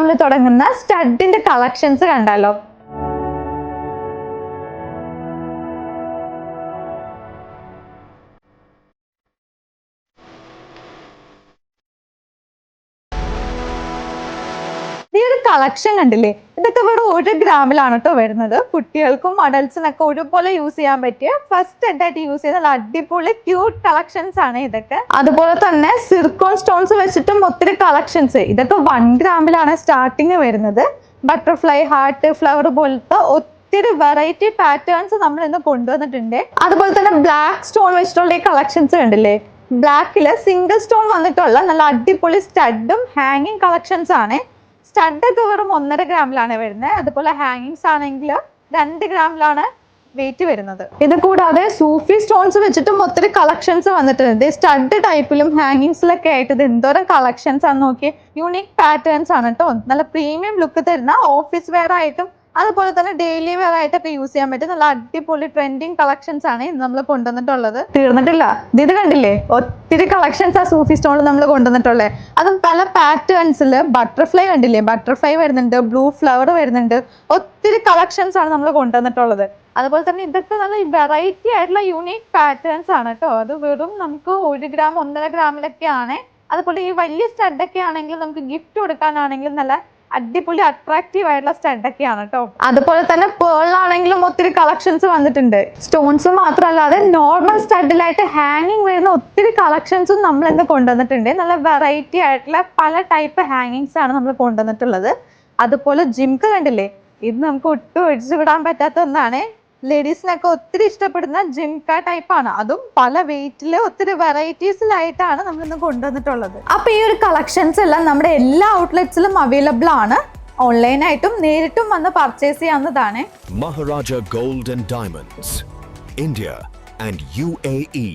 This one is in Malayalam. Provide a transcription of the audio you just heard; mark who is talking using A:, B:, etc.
A: ഗ്രാമിൽ തുടങ്ങുന്ന സ്റ്റഡിന്റെ കളക്ഷൻസ് കണ്ടാലോ? ഈ ഒരു കളക്ഷൻ കണ്ടില്ലേ, ഇതൊക്കെ വെറും 1 ഗ്രാമിലാണ് കേട്ടോ വരുന്നത്. കുട്ടികൾക്കും അഡൽസിനൊക്കെ ഒരുപോലെ യൂസ് ചെയ്യാൻ പറ്റിയ ഫസ്റ്റ് ആയിട്ട് യൂസ് ചെയ്യുന്ന അടിപൊളി ക്യൂട്ട് കളക്ഷൻസ് ആണ് ഇതൊക്കെ. അതുപോലെ തന്നെ സിർക്കോൺ സ്റ്റോൺസ് വെച്ചിട്ടും ഒത്തിരി കളക്ഷൻസ്. ഇതൊക്കെ 1 ഗ്രാമിലാണ് സ്റ്റാർട്ടിങ് വരുന്നത്. ബട്ടർഫ്ലൈ, ഹാർട്ട്, ഫ്ലവർ പോലത്തെ ഒത്തിരി വെറൈറ്റി പാറ്റേൺസ് നമ്മൾ ഇന്ന് കൊണ്ടുവന്നിട്ടുണ്ട്. അതുപോലെ തന്നെ ബ്ലാക്ക് സ്റ്റോൺ വെച്ചിട്ടുള്ള ഈ കളക്ഷൻസ് കണ്ടില്ലേ, ബ്ലാക്കില് സിംഗിൾ സ്റ്റോൺ വന്നിട്ടുള്ള നല്ല അടിപൊളി സ്റ്റഡും ഹാങ്ങിങ് കളക്ഷൻസ് ആണ്. സ്റ്റഡൊക്കെ വെറും 1.5 ഗ്രാമിലാണ് വരുന്നത്. അതുപോലെ ഹാങ്ങിങ്സ് ആണെങ്കിൽ 2 ഗ്രാമിലാണ് വെയിറ്റ് വരുന്നത്. ഇത് കൂടാതെ സൂഫി സ്റ്റോൺസ് വെച്ചിട്ടും ഒത്തിരി കളക്ഷൻസ് വന്നിട്ടുണ്ട്. സ്റ്റഡ് ടൈപ്പിലും ഹാങ്ങിങ്സിലൊക്കെ ആയിട്ട് ഇത് എന്തോരം കളക്ഷൻസ് ആണെന്ന് നോക്കി. യൂണിക് പാറ്റേൺസ് ആണ് കേട്ടോ. നല്ല പ്രീമിയം ലുക്ക് തരുന്ന ഓഫീസ് വെയർ ആയിട്ടും അതുപോലെ തന്നെ ഡെയിലി വെയർ ആയിട്ടൊക്കെ യൂസ് ചെയ്യാൻ പറ്റും നല്ല അടിപൊളി ട്രെൻഡിങ് കളക്ഷൻസ് ആണ് നമ്മൾ കൊണ്ടുവന്നിട്ടുള്ളത്. തീർന്നിട്ടില്ല, ഇത് കണ്ടില്ലേ, ഒത്തിരി കളക്ഷൻസ് ആ സൂഫി സ്റ്റോണിൽ നമ്മൾ കൊണ്ടുവന്നിട്ടുള്ളത്. അതും പല പാറ്റേൺസിൽ. ബട്ടർഫ്ലൈ കണ്ടില്ലേ, ബട്ടർഫ്ലൈ വരുന്നുണ്ട്, ബ്ലൂ ഫ്ലവർ വരുന്നുണ്ട്. ഒത്തിരി കളക്ഷൻസ് ആണ് നമ്മൾ കൊണ്ടുവന്നിട്ടുള്ളത്. അതുപോലെ തന്നെ ഇതൊക്കെ നല്ല വെറൈറ്റി ആയിട്ടുള്ള യൂണിക് പാറ്റേൺസ് ആണ് കേട്ടോ. അത് വെറും നമുക്ക് 1 ഗ്രാം 1.5 ഗ്രാമിലൊക്കെയാണ്. അതുപോലെ ഈ വലിയ സ്റ്റഡൊക്കെ ആണെങ്കിൽ നമുക്ക് ഗിഫ്റ്റ് കൊടുക്കാനാണെങ്കിൽ നല്ല അടിപൊളി അട്രാക്റ്റീവ് ആയിട്ടുള്ള സ്റ്റഡൊക്കെയാണ് കേട്ടോ. അതുപോലെ തന്നെ പേളിലാണെങ്കിലും ഒത്തിരി കളക്ഷൻസ് വന്നിട്ടുണ്ട്. സ്റ്റോൺസ് മാത്രമല്ലാതെ നോർമൽ സ്റ്റഡിലായിട്ട് ഹാങ്ങിങ് വരുന്ന ഒത്തിരി കളക്ഷൻസും നമ്മൾ ഇന്ന് കൊണ്ടുവന്നിട്ടുണ്ട്. നല്ല വെറൈറ്റി ആയിട്ടുള്ള പല ടൈപ്പ് ഹാങ്ങിങ്സ് ആണ് നമ്മൾ കൊണ്ടുവന്നിട്ടുള്ളത്. അതുപോലെ ജിംക കണ്ടില്ലേ, ഇത് നമുക്ക് ഒട്ടും ഒഴിച്ചു വിടാൻ പറ്റാത്ത ഒന്നാണ്. ലേഡീസിനൊക്കെ ഒത്തിരി ഇഷ്ടപ്പെടുന്ന ജിംക ടൈപ്പ് ആണ്. അതും പല വെയിറ്റില് ഒത്തിരി വെറൈറ്റീസിലായിട്ടാണ് നമ്മൾ ഇന്ന് കൊണ്ടുവന്നിട്ടുള്ളത്. അപ്പൊ ഈ ഒരു കളക്ഷൻസ് എല്ലാം നമ്മുടെ എല്ലാ ഔട്ട്ലെറ്റ്സിലും അവൈലബിൾ ആണ്. ഓൺലൈനായിട്ടും നേരിട്ടും വന്ന് പർച്ചേസ് ചെയ്യാവുന്നതാണ്.
B: Maharaja Gold and Diamonds, India and UAE.